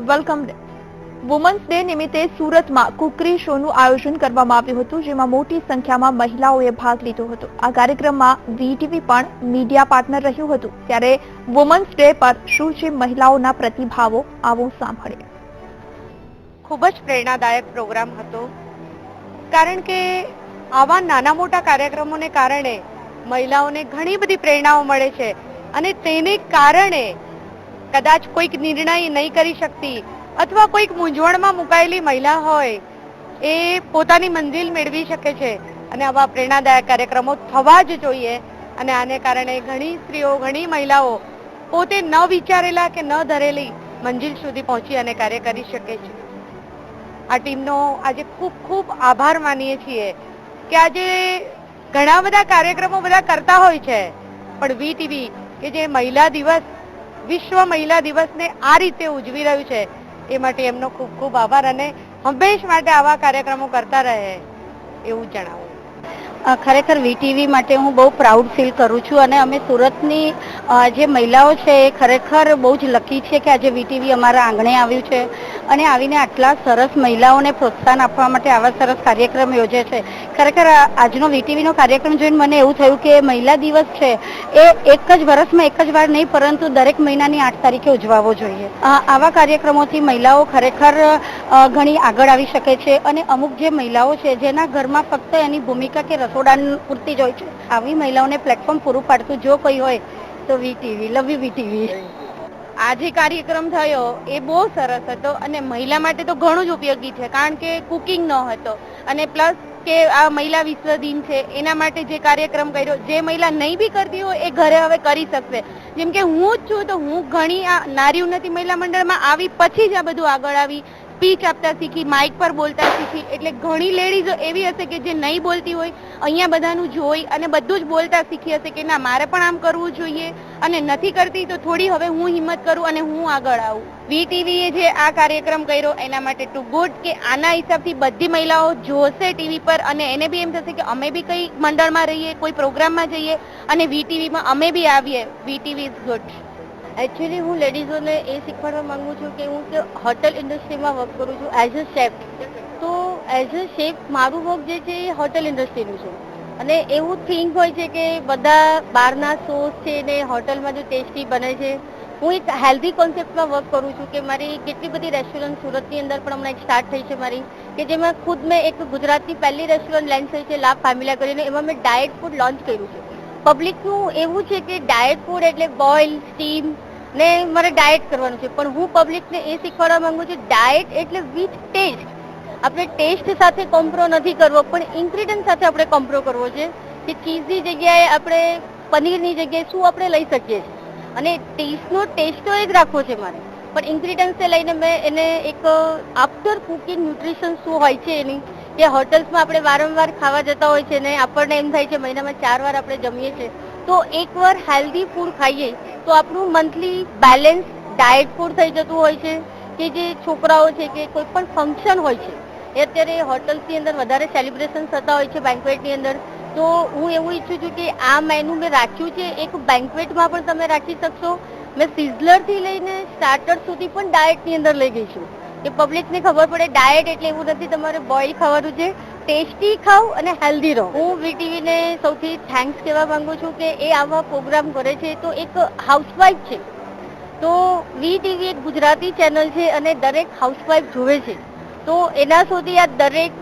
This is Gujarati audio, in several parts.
Welcome day. વુમન્સ ડે નિમિત્તે સુરતમાં કુકરી શોનું આયોજન કરવામાં આવ્યું હતું, જેમાં મોટી સંખ્યામાં મહિલાઓએ ભાગ લીધો હતો. આ કાર્યક્રમમાં વીટીવી પણ મીડિયા પાર્ટનર રહ્યું હતું. ત્યારે વુમન્સ ડે પર શું છે મહિલાઓના પ્રતિભાવો, આવો સાંભળીએ. ખૂબ જ પ્રેરણાદાયક પ્રોગ્રામ હતો, કારણ કે આવા નાના મોટા કાર્યક્રમોને કારણે મહિલાઓને ઘણી બધી પ્રેરણાઓ મળે છે અને તેને કારણે કદાચ કોઈક નિર્ણય નહીં કરી શકતી અથવા કોઈક મૂંઝવણમાં મુકાયેલી મહિલા હોય એ પોતાની મંજિલ મેળવી શકે છે. અને આવા પ્રેરણાદાયક કાર્યક્રમો થવા જ જોઈએ અને આને કારણે ઘણી સ્ત્રીઓ, ઘણી મહિલાઓ પોતે ન વિચારેલા કે ન ધરેલી મંજિલ સુધી પહોંચી અને કાર્ય કરી શકે છે. આ ટીમનો આજે ખૂબ ખૂબ આભાર માનીએ છીએ કે આજે ઘણા બધા કાર્યક્રમો બધા કરતા હોય છે, પણ વીટીવી કે જે મહિલા દિવસ, વિશ્વ મહિલા દિવસને આ રીતે ઉજવી રહ્યું છે એ માટે એમનો ખૂબ ખૂબ આભાર અને હંમેશ માટે આવા કાર્યક્રમો કરતા રહે એવું જણાવું. ખરેખર વીટીવી માટે હું બહુ પ્રાઉડ ફીલ કરું છું અને અમે સુરતની જે મહિલાઓ છે એ ખરેખર બહુ જ લકી છે કે આજે વીટીવી અમારા આંગણે આવ્યું છે અને આવીને આટલા સરસ મહિલાઓને પ્રોત્સાહન આપવા માટે આવા સરસ કાર્યક્રમ યોજે છે. ખરેખર આજનો વીટીવીનો કાર્યક્રમ જોઈને મને એવું થયું કે મહિલા દિવસ છે એ એક જ વર્ષમાં એક જ વાર નહીં, પરંતુ દરેક મહિનાની 8 તારીખે ઉજવાવો જોઈએ. આવા કાર્યક્રમોથી મહિલાઓ ખરેખર ઘણી આગળ આવી શકે છે અને અમુક જે મહિલાઓ છે જેના ઘરમાં ફક્ત એની ભૂમિકા કે રસોડા પૂરતી જ હોય છે, આવી મહિલાઓને પ્લેટફોર્મ પૂરું પાડતું જો કોઈ હોય તો વીટીવી. Love you VTV. આજે કાર્યક્રમ થયો એ બહુ સરસ હતો અને મહિલા માટે તો ઘણું જ ઉપયોગી છે, કારણ કે કુકિંગ ન હતો અને પ્લસ કે આ મહિલા વિશ્વ દિન છે એના માટે જે કાર્યક્રમ કર્યો, જે મહિલા નહીં બી કરતી હોય એ ઘરે હવે કરી શકશે. જેમ કે હું જ છું તો હું ઘણી આ નારી ઉન્નતિ મહિલા મંડળમાં આવી પછી જ આ બધું આગળ આવી, સ્પીચ આપતા શીખી, માઇક પર બોલતા શીખી. એટલે ઘણી લેડીઝો એવી હશે કે જે નહીં બોલતી હોય, અહીંયા બધાનું જોઈ અને બધું જ બોલતા શીખી હશે કે ના મારે પણ આમ કરવું જોઈએ અને નથી કરતી તો થોડી હવે હું હિંમત કરું અને હું આગળ આવું. વીટીવીએ જે આ કાર્યક્રમ કર્યો એના માટે ટુ ગુડ કે આના હિસાબથી બધી મહિલાઓ જોશે ટીવી પર અને એને બી એમ થશે કે અમે બી કઈ મંડળમાં રહીએ, કોઈ પ્રોગ્રામમાં જઈએ અને વીટીવીમાં અમે બી આવીએ. VTV is good. એકચ્યુઅલી હું લેડીઝોને એ શીખવાડવા માંગુ છું કે હું હોટેલ ઇન્ડસ્ટ્રીમાં વર્ક કરું છું એઝ અ શેફ. તો એઝ અ શેફ મારું વર્ક જે છે એ હોટેલ ઇન્ડસ્ટ્રીનું છે અને એવું થિંક હોય છે કે બધા બહારના સોસ છે ને હોટલમાં જો ટેસ્ટી બને છે. હું એક હેલ્ધી કોન્સેપ્ટમાં વર્ક કરું છું કે મારી કેટલી બધી રેસ્ટોરન્ટ સુરતની અંદર પણ હમણાં એક સ્ટાર્ટ થઈ છે મારી, કે જેમાં ખુદ મેં એક ગુજરાતની પહેલી રેસ્ટોરન્ટ લોન્ચ થઈ છે લાભ ફેમિલિયા કરીને. એમાં મેં ડાયટ ફૂડ લોન્ચ કર્યું છે. પબ્લિકનું એવું છે કે ડાયટ ફૂડ એટલે બોઇલ, સ્ટીમ ને મારે ડાયટ કરવાનું છે, પણ હું પબ્લિકને એ શીખવાડવા માંગુ છું ડાયટ એટલે વિથ ટેસ્ટ. આપણે ટેસ્ટ સાથે કોમ્પ્રો નથી કરવો, પણ ઇન્ગ્રીડિયન્ટ સાથે આપણે કોમ્પ્રો કરવો છે કે ચીઝની જગ્યાએ આપણે પનીરની જગ્યાએ શું આપણે લઈ શકીએ છીએ અને ટેસ્ટનો ટેસ્ટ તો એ જ રાખવો છે મારે, પણ ઇન્ગ્રીડિયન્ટ્સને લઈને મેં એને એક આફ્ટર કુકિંગ ન્યુટ્રિશન શું હોય છે એની, કે હોટલ્સમાં આપણે વારંવાર ખાવા જતા હોય છે ને આપણને એમ થાય છે મહિનામાં 4 વાર આપણે જમીએ છીએ, તો એકવાર હેલ્ધી ફૂડ ખાઈએ તો આપણું મંથલી બેલેન્સ ડાયટ ફૂડ થઈ જતું હોય છે. કે જે છોકરાઓ છે કે કોઈ પણ ફંક્શન હોય છે એ અત્યારે હોટલ્સની અંદર વધારે સેલિબ્રેશન થતા હોય છે બેન્ક્વેટની અંદર, તો હું એવું ઈચ્છું છું કે આ મેનુ મેં રાખ્યું છે એક બેન્ક્વેટમાં પણ તમે રાખી શકશો. મેં સિઝલરથી લઈને સ્ટાર્ટર સુધી પણ ડાયટની અંદર લઈ ગઈ છું કે પબ્લિકને ખબર પડે ડાયટ એટલે એવું નથી તમારે બોઇલ ખાવાનું છે, ટેસ્ટી ખાઓ અને હેલ્ધી રહો. હું વીટીવીને સૌથી થેન્ક્સ કહેવા માંગુ છું કે એ આવા પ્રોગ્રામ કરે છે. તો એક હાઉસવાઇફ છે તો વીટીવી એક ગુજરાતી ચેનલ છે અને દરેક હાઉસવાઇફ જોવે છે, તો એના સુધી આ દરેક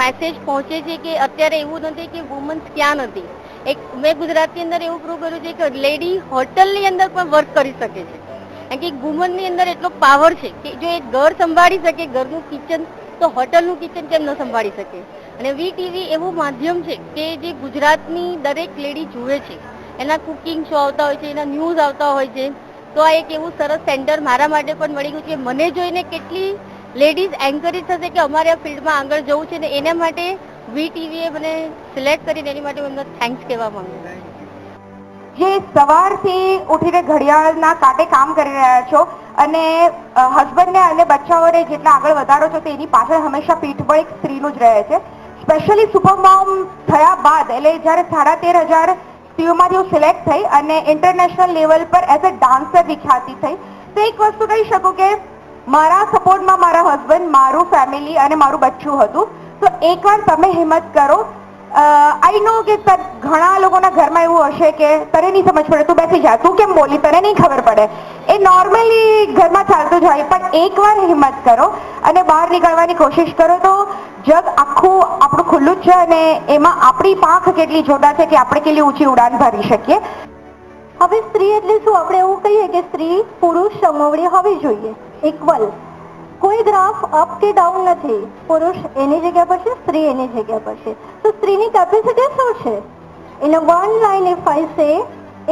મેસેજ પહોંચે છે કે અત્યારે એવું નથી કે વુમન્સ ક્યાં નથી. એક મેં ગુજરાતની અંદર એવું પ્રૂવ કર્યું છે કે લેડી હોટલની અંદર પણ વર્ક કરી શકે છે, કારણ કે વુમનની અંદર એટલો પાવર છે કે જો એ ઘર સંભાળી શકે, ઘરનું કિચન, તો હોટલનું કિચન કેમ ન સંભાળી શકે. અને વીટીવી એવું માધ્યમ છે કે જે ગુજરાતની દરેક લેડી જુએ છે, એના કુકિંગ શો આવતા હોય છે, એના ન્યૂઝ આવતા હોય છે. તો આ એક એવું સરસ સેન્ટર મારા માટે પણ મળી ગયું કે મને જોઈને કેટલી લેડીઝ એન્કરેજ થશે કે અમારે આ ફિલ્ડમાં આગળ જવું છે ને એના માટે વીટીવીએ મને સિલેક્ટ કરીને એની માટે હું એમને થેન્ક્સ કહેવા માંગુ છું. જે સવારથી ઉઠીને ઘડિયાળના કાંટે કામ કરી રહ્યા છો અને હસબન્ડને અને બચ્ચાઓને જેટલા આગળ વધારો છો તો એની પાછળ હંમેશા પીઠબળ એક સ્ત્રીનું જ રહે છે. સ્પેશિયલી સુપરમોમ થયા બાદ એટલે જ્યારે 13,500 સ્ત્રીઓમાંથી હું સિલેક્ટ થઈ અને ઇન્ટરનેશનલ લેવલ પર એઝ અ ડાન્સર વિખ્યાતિ થઈ, તો એક વસ્તુ કહી શકું કે મારા સપોર્ટમાં મારા હસબન્ડ, મારું ફેમિલી અને મારું બચ્ચું હતું. તો એકવાર તમે હિંમત કરો. આઈ નો કે ઘણા લોકોના ઘરમાં એવું હશે કે તને નહીં સમજ પડે, તું બેસી જા, તું કેમ બોલી, તને નહીં ખબર પડે. એ નોર્મલી ઘરમાં ચાલતું જ હોય, પણ એકવાર હિંમત કરો અને બહાર નીકળવાની કોશિશ કરો તો જગ આખું આપણું ખુલ્લું જ છે અને એમાં આપણી પાંખ કેટલી જોરદાર છે કે આપણે કેટલી ઊંચી ઉડાન ભરી શકીએ. હવે સ્ત્રી એટલે શું? આપણે એવું કહીએ કે સ્ત્રી પુરુષ સમોવડી હોવી જોઈએ, ઇક્વલ. કોઈ ગ્રાફ અપ કે ડાઉન નથી. પુરુષ એની જગ્યા પર છે, સ્ત્રી એની જગ્યા પર છે. તો સ્ત્રીની કેપેસિટી શું છે? In a one line if I સે,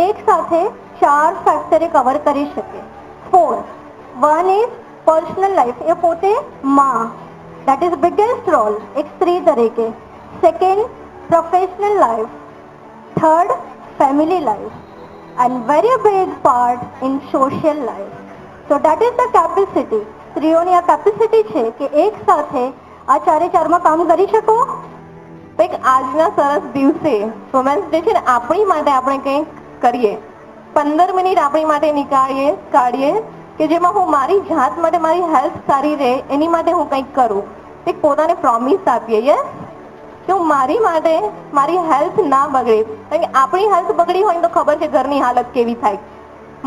એક સાથે 4 ફેક્ટરે કવર કરી શકે. 4. વન ઇઝ પર્સનલ લાઈફ, એ પોતે માં, દેટ ઇઝ બિગેસ્ટ રોલ એક સ્ત્રી તરીકે. Second, professional life. Third, family life. and very big part in social life. So that is the capacity. સ્ત્રીઓની આ કેપેસિટી છે કે એક સાથે આ 4 કામ કરી શકો. એક આજના સરસ દિવસે વુમેન્સ ડે છે ને, આપણી માટે આપણે કંઈક કરીએ, 15 મિનિટ આપણી માટે કાઢીએ કે જેમાં હું મારી જાત માટે, મારી હેલ્થ સારી રહે એની માટે હું કંઈક કરું. એક પોતાને પ્રોમિસ આપીએ યસ કે હું મારી માટે મારી હેલ્થ ના બગડે. કારણ કે આપણી હેલ્થ બગડી હોય તો ખબર છે ઘરની હાલત કેવી થાય.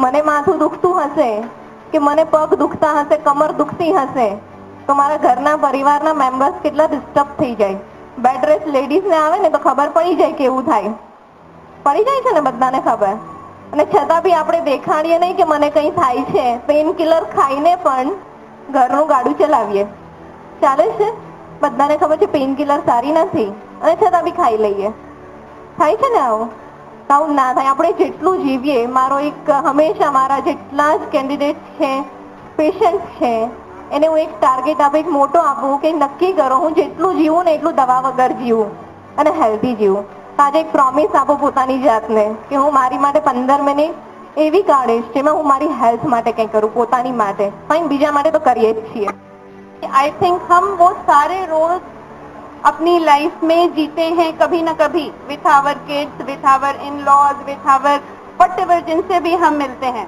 મને માથું દુખતું હશે કે મને પગ દુખતા હશે, કમર દુખતી હશે તો મારા ઘરના પરિવારના મેમ્બર્સ કેટલા ડિસ્ટર્બ થઈ જાય. બેડ રેસ્ટ લેડીઝને આવે ને તો ખબર પડી જાય કેવું થાય. પડી જાય છે ને બધાને ખબર. અને છતાં બી આપણે દેખાડીએ નહીં કે મને કંઈ થાય છે. પેઇન કિલર ખાઈને પણ ઘરનું ગાડું ચલાવીએ. ચાલે છે? બધાને ખબર છે પેઇન કિલર સારી નથી અને છતાં બી ખાઈ લઈએ. થાય છે ને આવું? આવું ના થાય. આપણે જેટલું જીવીએ, મારો એક હંમેશા મારા જેટલા જ કેન્ડિડેટ છે, પેશન્ટ છે, એને હું એક ટાર્ગેટ આપું, એક મોટો આપું કે નક્કી કરો હું જેટલું જીવું ને એટલું દવા વગર જીવું અને હેલ્ધી જીવું. આજે એક પ્રોમિસ આપો પોતાની જાતને કે હું મારી માટે 15 મિનિટ એવી કાઢીશ જેમાં હું મારી હેલ્થ માટે કંઈ કરું, પોતાની માટે. ફાઇન, બીજા માટે તો કરીએ જ છીએ. आई थिंक हम वो सारे रोल्स अपनी लाइफ में जीते हैं कभी ना कभी, with our kids, with our in laws, with our whatever जिनसे भी हम मिलते हैं.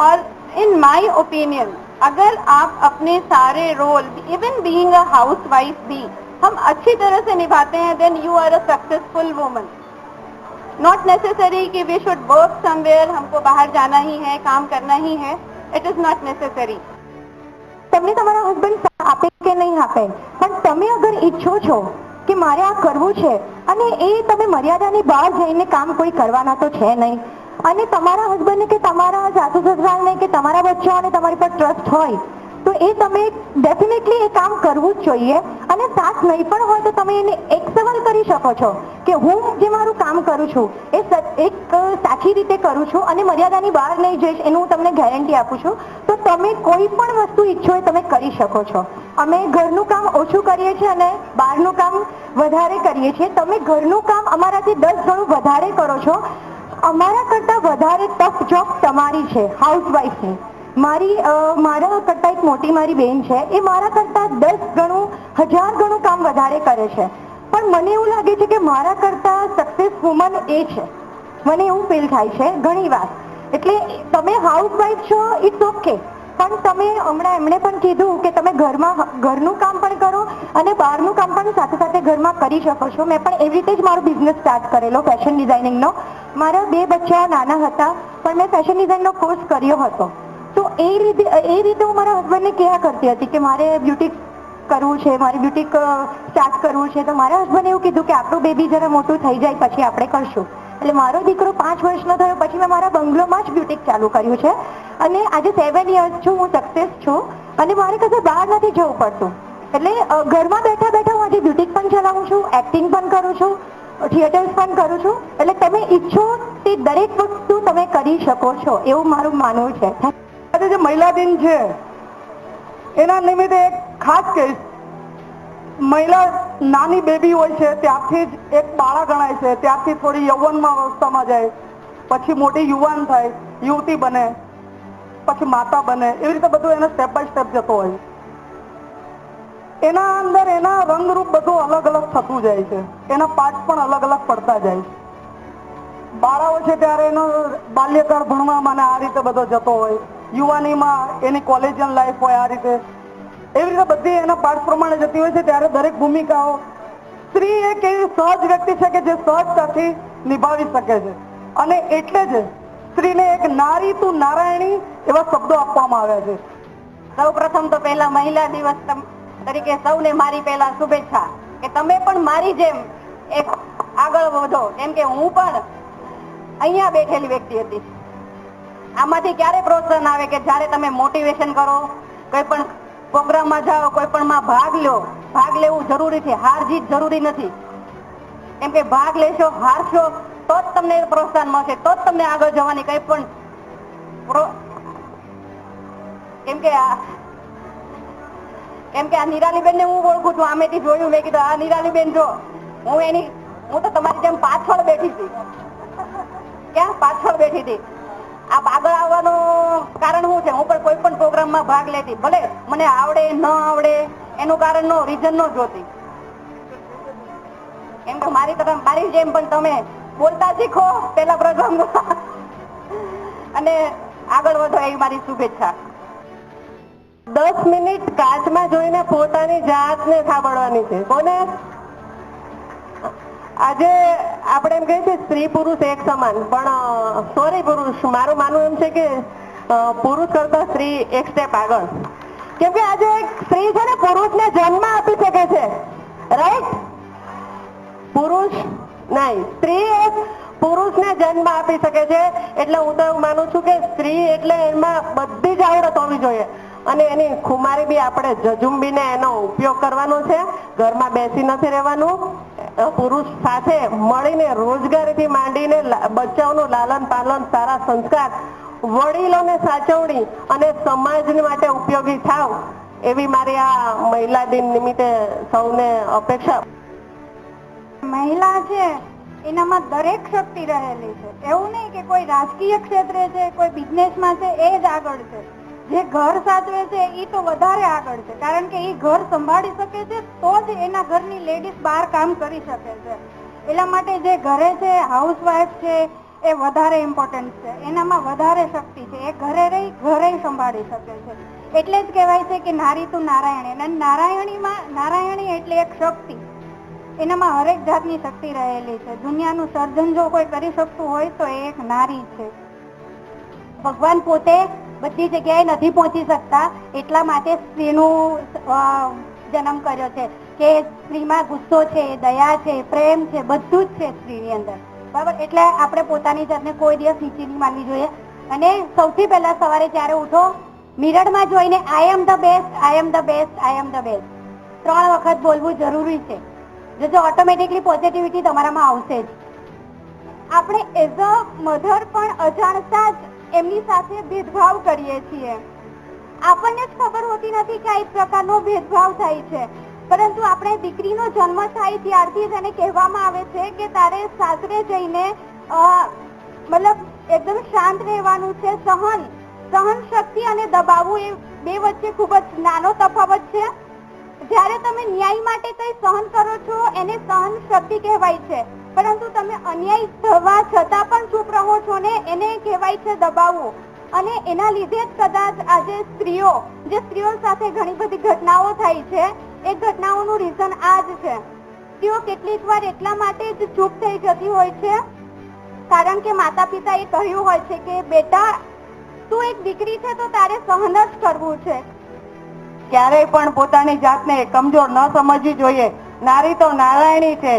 और इन माय ओपिनियन अगर आप अपने सारे role, even being a housewife भी हम अच्छी तरह से निभाते हैं, then you are a successful woman. Not necessary कि वी शुड वर्क समवेयर, हमको बाहर जाना ही है, काम करना ही है. It is not necessary. તમને તમારા હસબન્ડ આપે કે નહીં આપે, પણ તમે અગર ઈચ્છો છો કે મારે આ કરવું છે અને એ તમે મર્યાદાની બહાર જઈને કામ કોઈ કરવાના તો છે નહીં, અને તમારા હસબન્ડને કે તમારા સાસુ સસરાને કે તમારા બચ્ચાઓને તમારી પર ટ્રસ્ટ હોય તો એ તમે ડેફિનેટલી એ કામ કરવું જ જોઈએ. અને સાથ નહીં પણ હોય તો તમે એને એક સવાલ કરી શકો છો કે હું જે મારું કામ કરું છું એ એક સાચી રીતે કરું છું અને મર્યાદાની બહાર નહીં જઈશ, એનું હું તમને ગેરંટી આપું છું. તો તમે કોઈ પણ વસ્તુ ઈચ્છો એ તમે કરી શકો છો. અમે ઘરનું કામ ઓછું કરીએ છીએ અને બહારનું કામ વધારે કરીએ છીએ. તમે ઘરનું કામ અમારાથી 10 ગણું વધારે કરો છો. અમારા કરતાં વધારે ટફ જોબ તમારી છે હાઉસવાઈફની. મારા કરતાં એક મોટી મારી બેન છે, એ મારા કરતાં 10 ગણું 1000 ગણું કામ વધારે કરે છે. પણ મને એવું લાગે છે કે મારા કરતાં સક્સેસ વુમન એ છે. મને એવું ફીલ થાય છે ઘણી વાર. એટલે તમે હાઉસવાઈફ છો, ઇટ્સ ઓકે, પણ તમે હમણાં એમણે પણ કીધું કે તમે ઘરનું કામ પણ કરો અને બહારનું કામ પણ સાથે સાથે ઘરમાં કરી શકો છો. મેં પણ એવી રીતે જ મારો બિઝનેસ સ્ટાર્ટ કરેલો ફેશન ડિઝાઇનિંગનો. મારા 2 બચ્ચા નાના હતા પણ મેં ફેશન ડિઝાઇનનો કોર્સ કર્યો હતો. તો એ રીતે હું મારા હસબન્ડને કહ્યા કરતી હતી કે મારે બ્યુટી કરવું છે, મારે બ્યુટી સ્ટાર્ટ કરવું છે. તો મારા હસબન્ડે એવું કીધું કે આપણું બેબી જરા મોટું થઈ જાય પછી આપણે કરશું. એટલે મારો દીકરો 5 વર્ષનો થયો પછી મેં મારા બંગલોમાં જ બ્યુટિક ચાલુ કર્યું છે અને આજે 7 years છું, હું સક્સેસ છું અને મારે કશે બહાર નથી જવું પડતું. એટલે ઘરમાં બેઠા બેઠા હું આજે બ્યુટિક પણ ચલાવું છું, એક્ટિંગ પણ કરું છું, થિયેટર્સ પણ કરું છું. એટલે તમે ઈચ્છો તે દરેક વસ્તુ તમે કરી શકો છો એવું મારું માનવું છે. આજે જે મહિલા દિન છે એના નિમિત્તે એક ખાસ કહીશ, મહિલા નાની બેબી હોય છે ત્યારથી જ એક બાળા ગણાય છે, ત્યારથી થોડી યૌવનમાં અવસ્થામાં જાય, પછી મોટી યુવાન થાય, યુવતી બને, પછી માતા બને, એવી રીતે બધું એને સ્ટેપ બાય સ્ટેપ જતો હોય. એના અંદર એના રંગરૂપ બધું અલગ અલગ થતું જાય છે, એના પાર્ટ પણ અલગ અલગ પડતા જાય છે. બાળાઓ છે ત્યારે એનો બાલ્યકાળ ભણવામાં આ રીતે બધો જતો હોય, યુવાનીમાં એની કોલેજિયન લાઈફ હોય, આ રીતે એવી રીતે બધી એના પાર્ટ પ્રમાણે જતી હોય છે. ત્યારે દરેક ભૂમિકાઓ સ્ત્રી એક એવી સહજ વ્યક્તિ છે કે જે સહજતાથી નિભાવી શકે છે, અને એટલે જ સ્ત્રીને એક નારી તું નારાયણી એવા શબ્દો આપવામાં આવ્યા છે. સૌ પ્રથમ તો પહેલા મહિલા દિવસ તરીકે સૌને મારી પહેલા શુભેચ્છા કે તમે પણ મારી જેમ એક આગળ વધો, કેમ કે હું પણ અહીંયા બેઠેલી વ્યક્તિ હતી. આમાંથી ક્યારે પ્રોત્સાહન આવે કે જ્યારે તમે મોટિવેશન કરો, કોઈ પણ પ્રોગ્રામમાં જાઓ, કોઈ પણ માં ભાગ લો. ભાગ લેવું જરૂરી છે, હાર જીત જરૂરી નથી. કેમ કે ભાગ લેશો, હારશો તો જ તમને પ્રોત્સાહન મળશે, તો જ તમને આગળ જવાની કંઈ પણ કેમ કે આ નિરાલીબેન ને હું ઓળખું છું, આમેથી જોયું. મેં કીધું આ નિરાલીબેન જો, હું તો તમારી જેમ પાછળ બેઠી હતી. ક્યાં પાછળ બેઠી હતી? આ આગળ આવવાનું કારણ શું છે? હું પણ કોઈ પણ પ્રોગ્રામમાં ભાગ લેતી, ભલે મને આવડે ન આવડે એનું કારણ નો રીઝન નો જોતી. કેમ કે મારી જેમ પણ તમે બોલતા શીખો પેલા પ્રોગ્રામમાં અને આગળ વધો એવી મારી શુભેચ્છા. 10 મિનિટ કાચમાં જોઈને પોતાની જાતને સાંભળવાની છે. કોને? આજે આપણે એમ કહીએ છીએ સ્ત્રી પુરુષ એક સમાન, પણ સોરી પુરુષ, મારું માનવું એમ છે કે પુરુષ કરતા સ્ત્રી એક સ્ટેપ આગળ. કેમ કે આજે એક સ્ત્રી છે ને પુરુષને જન્મ આપી શકે છે, રાઈટ? પુરુષ નહીં, સ્ત્રી એક પુરુષને જન્મ આપી શકે છે. એટલે હું તો એવું માનું છું કે સ્ત્રી એટલે એમાં બધી જ આવડત હોવી જોઈએ, અને એની ખુમારી બી આપણે જજુંબીને એનો ઉપયોગ કરવાનો છે. ઘરમાં બેસી નથી રહેવાનું. પુરુષ સાથે મળીને રોજગારીથી માંડીને બચ્ચાઓનું લાલન પાલન, સારા સંસ્કાર, વડીલોને સાચવણી અને સમાજ માટે ઉપયોગી થાવ એવી મારી આ મહિલા દિન નિમિત્તે સૌને અપેક્ષા. મહિલા છે એનામાં દરેક શક્તિ રહેલી છે. એવું નહીં કે કોઈ રાજકીય ક્ષેત્રે છે, કોઈ બિઝનેસમાં છે એ જ આગળ છે. જે ઘર સાચવે છે એ તો વધારે આગળ છે, કારણ કે એ ઘર સંભાળી શકે છે તો જ એના ઘરની લેડીઝ બહાર કામ કરી શકે છે. એટલા માટે જે ઘરે છે, હાઉસવાઈફ છે, એ વધારે ઇમ્પોર્ટન્ટ છે. એનામાં વધારે શક્તિ છે. એ ઘરે રહી ઘરે સંભાળી શકે છે. એટલે જ કહેવાય છે કે નારી તું નારાયણી. અને નારાયણી એટલે એક શક્તિ. એનામાં હરેક જાતની શક્તિ રહેલી છે. દુનિયાનું સર્જન જો કોઈ કરી શકતું હોય તો એ એક નારી છે. ભગવાન પોતે બધી જગ્યાએ નથી પહોંચી શકતા, એટલા માટે સ્ત્રીનું જન્મ કર્યો છે કે સ્ત્રીમાં ગુસ્સો છે, દયા છે, પ્રેમ છે, બધું જ છે સ્ત્રીની અંદર, બરાબર? એટલે આપણે પોતાની જાતને કોઈ દિવસ નીચી નહીં માનવી જોઈએ. અને સૌથી પહેલા સવારે જ્યારે ઉઠો, મિરરમાં જોઈને I am the best, I am the best, I am the best 3 વખત બોલવું જરૂરી છે. જો ઓટોમેટિકલી પોઝિટિવિટી તમારામાં આવશે જ. આપણે એઝ અ મધર પણ અજાણતા જ એમની સાથે ભેદભાવ કરીએ છીએ. આપણને જ ખબર હોતી નથી કે આ એક પ્રકારનો ભેદભાવ થાય છે, પરંતુ આપણે દીકરીનો જન્મ થાય ત્યારથી જ એને કહેવામાં આવે છે કે તારે સાસરે જઈને મતલબ એકદમ શાંત રહેવાનું છે. સહન શક્તિ અને દબાવવું એ બે વચ્ચે ખૂબ જ નાનો તફાવત છે. જ્યારે તમે ન્યાય માટે કંઈ સહન કરો છો એને સહન શક્તિ કહેવાય છે, પરંતુ તમે અન્યાય થવા છતાં પણ ચૂપ રહો છો ને એને કહેવાય છે દબાવવું. અને એના લીધે જ કદાચ આજે સ્ત્રીઓ સાથે ઘણી બધી ઘટનાઓ થાય છે. એ ઘટનાઓનું રીઝન આ જ છે. સ્ત્રીઓ કેટલીક વાર એટલા માટે જ ચૂપ થઈ જતી હોય છે કારણ કે માતા પિતા એ કહ્યું હોય છે કે બેટા તું એક દીકરી છે તો તારે સહન જ કરવું છે. ક્યારેય પણ પોતાની જાતને કમજોર ન સમજવી જોઈએ. નારી તો નારાયણી છે.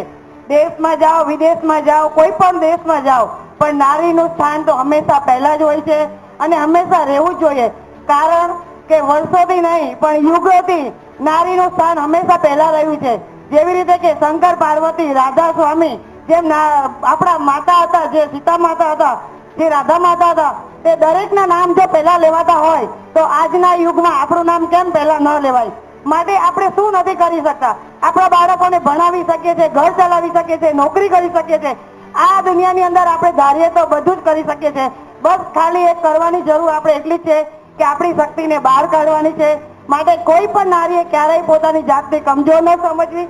દેશમાં જાઓ, વિદેશમાં જાઓ, કોઈ પણ દેશમાં જાઓ, પણ નારીનું સ્થાન તો હંમેશા પહેલા જ હોય છે અને હંમેશા રહેવું જ જોઈએ. કારણ કે વર્ષોથી નહીં પણ યુગોથી નારીનું સ્થાન હંમેશા પહેલા રહ્યું છે. જેવી રીતે કે શંકર પાર્વતી, રાધા સ્વામી, જેમ આપણા માતા હતા, જે સીતા માતા હતા, જે રાધા માતા હતા, તે દરેકના નામ જો પહેલા લેવાતા હોય તો આજના યુગમાં આપણું નામ કેમ પહેલા ન લેવાય? માટે આપણે શું નથી કરી શકતા? આપણા બાળકોને ભણાવી શકીએ છીએ, ઘર ચલાવી શકીએ છીએ, નોકરી કરી શકીએ છીએ. આ દુનિયાની અંદર આપણે ધારીએ તો બધું જ કરી શકીએ છીએ. બસ ખાલી એક કરવાની જરૂર આપણે એટલી જ છે કે આપણી શક્તિને બહાર કાઢવાની છે. માટે કોઈ પણ નારીએ ક્યારેય પોતાની જાતને કમજોર ન સમજવી.